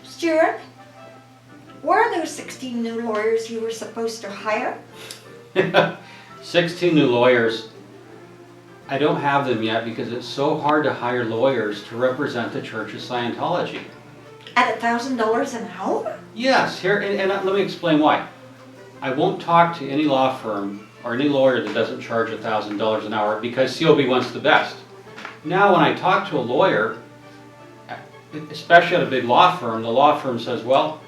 Stuart, where are those 16 new lawyers you were supposed to hire? 16 new lawyers. I don't have them yet because it's so hard to hire lawyers to represent the Church of Scientology. At $1,000 an hour? Yes, and let me explain why. I won't talk to any law firm or any lawyer that doesn't charge $1,000 an hour because COB wants the best. Now when I talk to a lawyer, especially at a big law firm, the law firm says, well,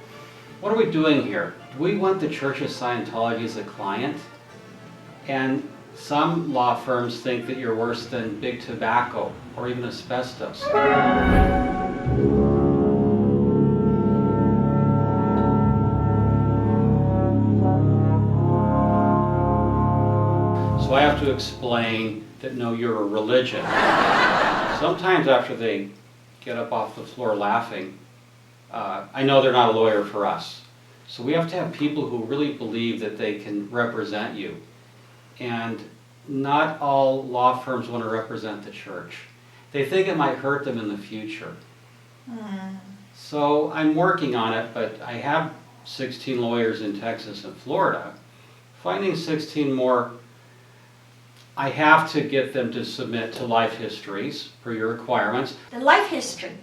what are we doing here? Do we want the Church of Scientology as a client? And some law firms think that you're worse than big tobacco or even asbestos. So I have to explain that no, you're a religion. Sometimes after they get up off the floor laughing, I know they're not a lawyer for us. So we have to have people who really believe that they can represent you. And not all law firms want to represent the church. They think it might hurt them in the future. So I'm working on it, but I have 16 lawyers in Texas and Florida. Finding 16 more, I have to get them to submit to life histories per your requirements. The life history.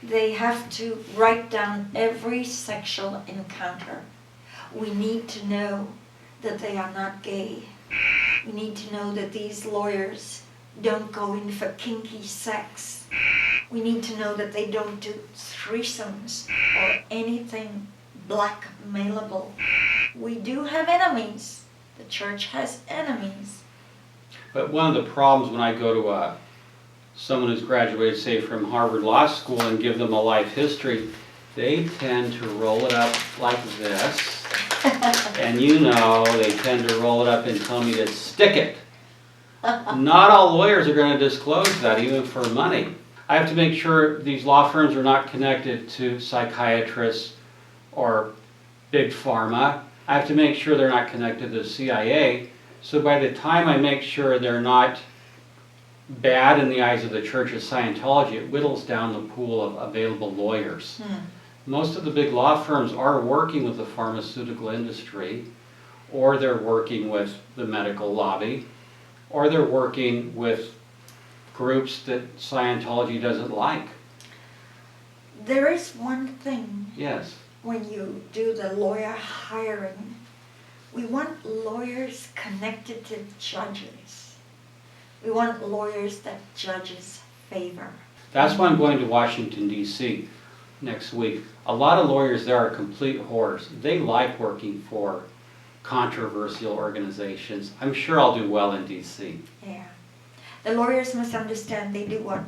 They have to write down every sexual encounter. We need to know that they are not gay. We need to know that these lawyers don't go in for kinky sex. We need to know that they don't do threesomes or anything blackmailable. We do have enemies. The church has enemies. But one of the problems when I go to someone who's graduated, say, from Harvard Law School and give them a life history, they tend to roll it up like this. And you know, they tend to roll it up and tell me to stick it. Not all lawyers are going to disclose that, even for money. I have to make sure these law firms are not connected to psychiatrists or big pharma. I have to make sure they're not connected to the CIA. So by the time I make sure they're not bad in the eyes of the Church of Scientology, it whittles down the pool of available lawyers. Most of the big law firms are working with the pharmaceutical industry, or they're working with the medical lobby, or they're working with groups that Scientology doesn't like. There is one thing. Yes. When you do the lawyer hiring, we want lawyers connected to judges. We want lawyers that judges favor. That's why I'm going to Washington, D.C. next week. A lot of lawyers there are complete whores. They like working for controversial organizations. I'm sure I'll do well in D.C. Yeah. The lawyers must understand they do what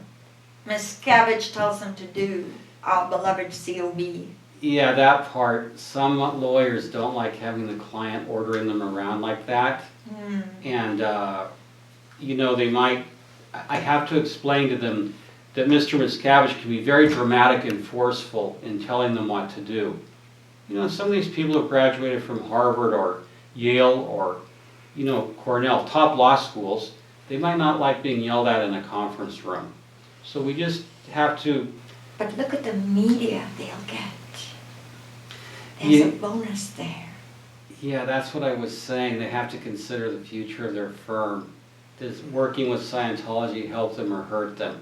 Miscavige tells them to do, our beloved COB. Yeah, that part. Some lawyers don't like having the client ordering them around like that. And, you know, they might, I have to explain to them that Mr. Miscavige can be very dramatic and forceful in telling them what to do. You know, some of these people have graduated from Harvard or Yale or, you know, Cornell, top law schools. They might not like being yelled at in a conference room. So we just have to... But look at the media they'll get. There's a bonus there. Yeah, that's what I was saying. They have to consider the future of their firm. Does working with Scientology help them or hurt them?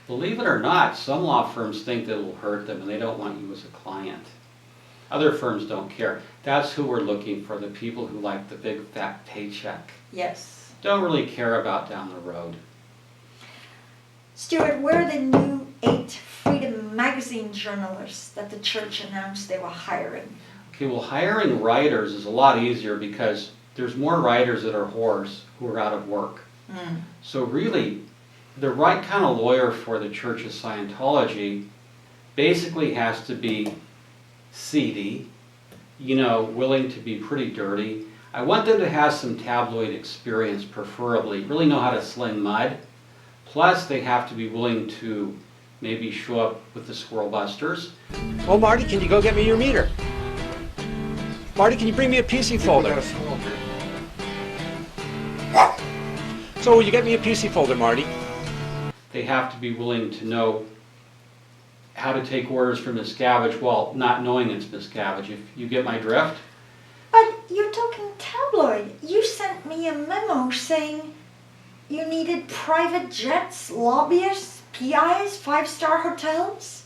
Believe it or not, some law firms think that it will hurt them and they don't want you as a client. Other firms don't care. That's who we're looking for, the people who like the big fat paycheck. Yes. Don't really care about down the road. Stuart, where are the new 8 Freedom Magazine journalists that the church announced they were hiring? Okay, well, hiring writers is a lot easier because there's more writers that are whores who are out of work. So really, the right kind of lawyer for the Church of Scientology basically has to be seedy, you know, willing to be pretty dirty. I want them to have some tabloid experience, preferably, really know how to sling mud. Plus, they have to be willing to maybe show up with the Squirrel Busters. Oh, Marty, can you go get me your meter? Marty, can you bring me a PC folder? So will you get me a PC folder, Marty? They have to be willing to know how to take orders from Miscavige while not knowing it's Miscavige. If you get my drift? But you're talking tabloid. You sent me a memo saying you needed private jets, lobbyists, PIs, five-star hotels.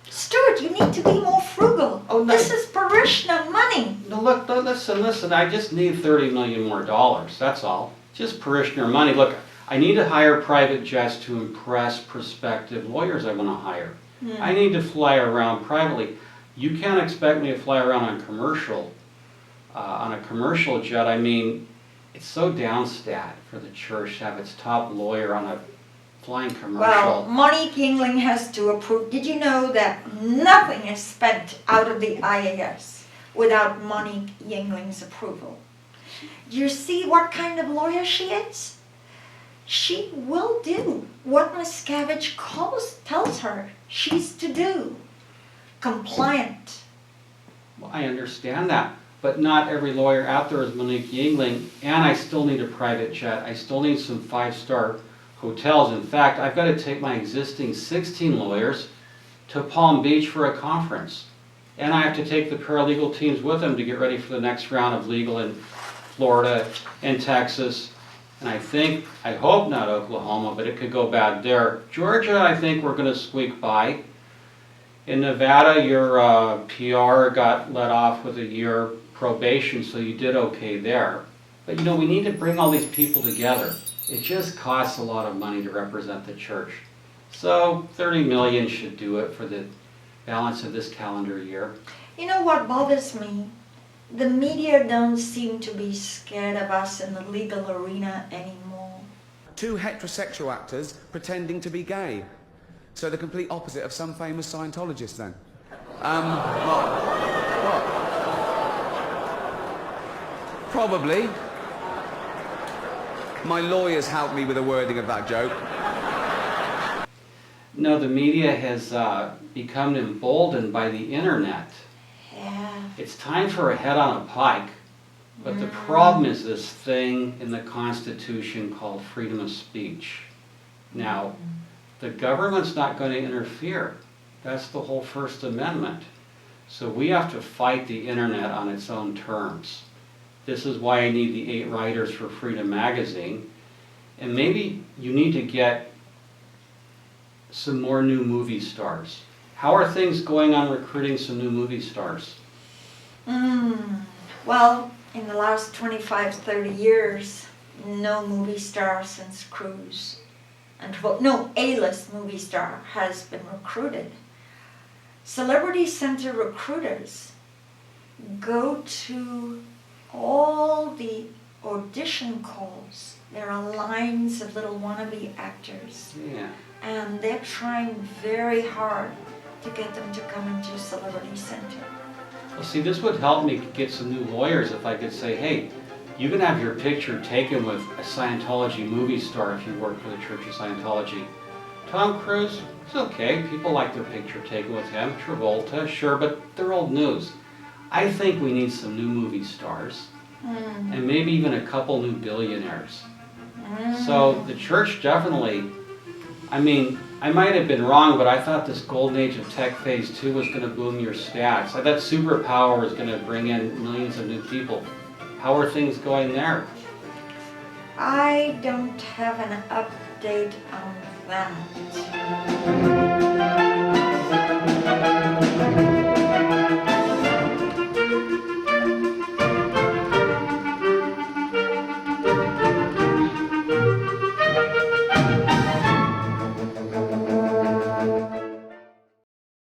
Stuart, you need to be more frugal. Oh, no. This is parishioner money. No, look, listen, I just need $30 million more, that's all. Just parishioner money. Look, I need to hire private jets to impress prospective lawyers I want to hire. I need to fly around privately. You can't expect me to fly around on a commercial jet. I mean, it's so downstat for the church to have its top lawyer on a flying commercial. Well, Monique Yingling has to approve. Did you know that nothing is spent out of the IAS without Monique Yingling's approval? Do you see what kind of lawyer she is? She will do what Miscavige tells her she's to do. Compliant. Well, I understand that, but not every lawyer out there is Monique Yingling, and I still need a private jet. I still need some five-star hotels. In fact, I've got to take my existing 16 lawyers to Palm Beach for a conference. And I have to take the paralegal teams with them to get ready for the next round of legal in Florida and Texas. And I hope not Oklahoma, but it could go bad there. Georgia, I think we're going to squeak by. In Nevada, your PR got let off with a year probation, so you did okay there. But you know, we need to bring all these people together. It just costs a lot of money to represent the church. So 30 million should do it for the balance of this calendar year. You know what bothers me? The media don't seem to be scared of us in the legal arena anymore. Two heterosexual actors pretending to be gay. So the complete opposite of some famous Scientologist then. What? Probably. My lawyers helped me with the wording of that joke. No, the media has become emboldened by the internet. Yeah. It's time for a head on a pike. But the problem is this thing in the Constitution called freedom of speech. Now, the government's not going to interfere. That's the whole First Amendment. So we have to fight the internet on its own terms. This is why I need the 8 writers for Freedom Magazine. And maybe you need to get some more new movie stars. How are things going on recruiting some new movie stars? Well, in the last 25, 30 years, no movie star since Cruise. And no A-list movie star has been recruited. Celebrity Center recruiters go to all the audition calls. There are lines of little wannabe actors. Yeah. And they're trying very hard to get them to come into Celebrity Center. Well, see, this would help me get some new lawyers if I could say, hey, you can have your picture taken with a Scientology movie star if you work for the Church of Scientology. Tom Cruise, it's okay. People like their picture taken with him. Travolta, sure, but they're old news. I think we need some new movie stars and maybe even a couple new billionaires. So the church definitely, I mean, I might have been wrong, but I thought this golden age of tech phase 2 was going to boom your stats. I thought superpower was going to bring in millions of new people. How are things going there? I don't have an update on that.